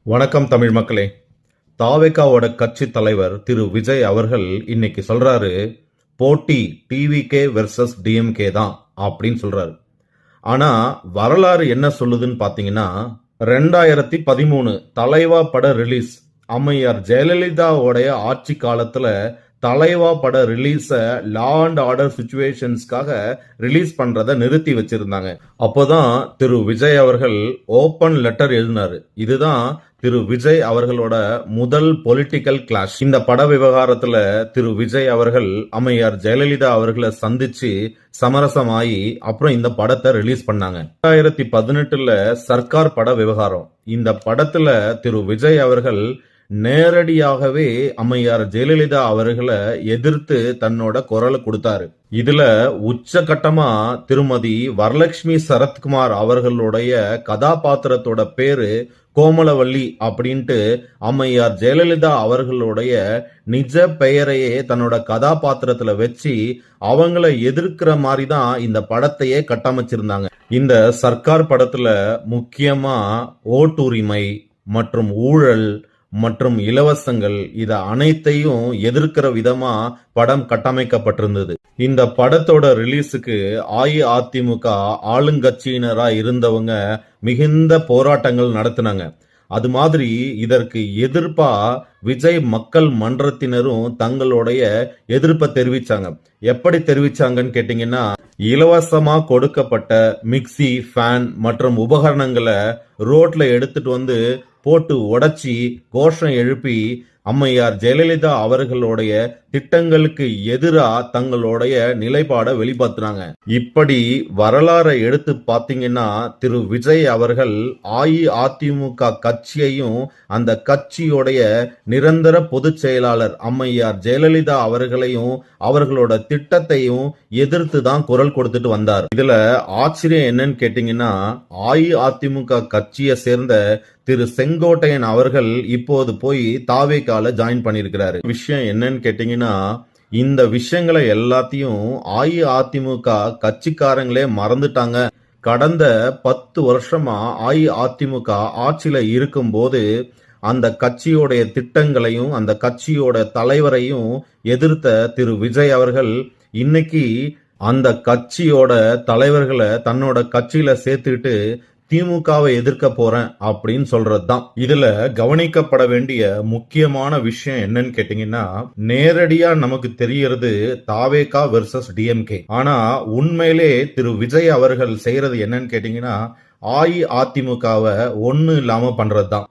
வணக்கம் தமிழ் மக்களே. தாவேகாவோட கட்சி தலைவர் திரு விஜய் அவர்கள் இன்னைக்கு சொல்றாரு, போட்டி டிவிகே வெர்சஸ் டிஎம்கே தான் அப்படின்னு சொல்றாரு. ஆனா வரலாறு என்ன சொல்லுதுன்னு பாத்தீங்கன்னா, 2013 தலைவா பட ரிலீஸ். அம்மையார் ஜெயலலிதாவோடைய ஆட்சி காலத்துல தலைவா பட ரிலீஸ லா அண்ட் ஆர்டர் சிச்சுவேஷன்ஸ்க்காக ரிலீஸ் பண்றத நிறுத்தி வச்சிருந்தாங்க. அப்போதான் திரு விஜய் அவர்கள் ஓபன் லெட்டர் எழுதினாரு. இதுதான் திரு விஜய் அவர்களோட முதல் பொலிட்டிக்கல் கிளாஷ். இந்த பட விவகாரத்துல திரு விஜய் அவர்கள் அம்மையார் ஜெயலலிதா அவர்களை சந்திச்சு சமரசமாயி அப்புறம் இந்த படத்தை ரிலீஸ் பண்ணாங்க. 2018 சர்க்கார் பட விவகாரம். இந்த படத்துல திரு விஜய் அவர்கள் நேரடியாகவே அம்மையார் ஜெயலலிதா அவர்களை எதிர்த்து தன்னோட குரலை கொடுத்தாரு. இதுல உச்சகட்டமா திருமதி வரலட்சுமி சரத்குமார் அவர்களுடைய கதாபாத்திரத்தோட பேரு கோமலவல்லி அப்படின்ட்டு அம்மையார் ஜெயலலிதா அவர்களுடைய நிஜ பெயரையே தன்னோட கதாபாத்திரத்துல வச்சு அவங்கள எதிர்க்கிற மாதிரி தான் இந்த படத்தையே கட்டமைச்சிருந்தாங்க. இந்த சர்க்கார் படத்துல முக்கியமா ஓட்டுரிமை மற்றும் ஊழல் மற்றும் இலவசங்கள் இத அனைத்தையும் எதிர்க்கிற விதமா படம் கட்டமைக்கப்பட்டிருந்தது. இந்த படத்தோட ரிலீஸுக்கு அஇஅதிமுக ஆளுங்கட்சியினரா இருந்தவங்க மிகுந்த போராட்டங்கள் நடத்தினாங்க. அது மாதிரி இதற்கு எதிர்ப்பா விஜய் மக்கள் மன்றத்தினரும் தங்களுடைய எதிர்ப்பை தெரிவிச்சாங்க. எப்படி தெரிவிச்சாங்கன்னு கேட்டீங்கன்னா, இலவசமா கொடுக்கப்பட்ட மிக்சி, ஃபேன் மற்றும் உபகரணங்களை ரோட்ல எடுத்துட்டு வந்து போட்டு உடைச்சி கோஷம் எழுப்பி அம்மையார் ஜெயலலிதா அவர்களுடைய திட்டங்களுக்கு எதிரா தங்களுடைய நிலைப்பாடை வெளிப்படுத்தினாங்க. இப்படி வரலாறை எடுத்து பாத்தீங்கன்னா, திரு விஜய் அவர்கள் அஇஅதிமுக கட்சியையும் அந்த கட்சியோடைய நிரந்தர பொதுச் செயலாளர் அம்மையார் ஜெயலலிதா அவர்களையும் அவர்களோட திட்டத்தையும் எதிர்த்து தான் குரல் கொடுத்துட்டு வந்தார். இதுல ஆச்சரியம் என்னன்னு கேட்டீங்கன்னா, அஇஅதிமுக கட்சியை சேர்ந்த திரு செங்கோட்டையன் அவர்கள் இப்போது போய் தாவேகால ஜாயின் பண்ணிருக்கிறாரு. விஷயம் என்னன்னு கேட்டீங்கன்னா, இந்த விஷயங்களை எல்லாத்தையும் அஇஅதிமுக கட்சிக்காரங்களே மறந்துட்டாங்க. கடந்த 10 வருஷமா அஇஅதிமுக ஆட்சியில இருக்கும் போது அந்த கட்சியோடைய திட்டங்களையும் அந்த கட்சியோட தலைவரையும் எதிர்த்த திரு விஜய் அவர்கள் இன்னைக்கு அந்த கட்சியோட தலைவர்களை தன்னோட கட்சியில சேர்த்துட்டு திமுகவை எதிர்க்க போறேன் அப்படின்னு சொல்றதுதான். இதுல கவனிக்கப்பட வேண்டிய முக்கியமான விஷயம் என்னன்னு கேட்டீங்கன்னா, நேரடியா நமக்கு தெரியறது தாவேகா வெர்சஸ் டிஎம்கே. ஆனா உண்மையிலே திரு விஜய் அவர்கள் செய்யறது என்னன்னு கேட்டீங்கன்னா, அஇஅதிமுகவை ஒண்ணு இல்லாம பண்றதுதான்.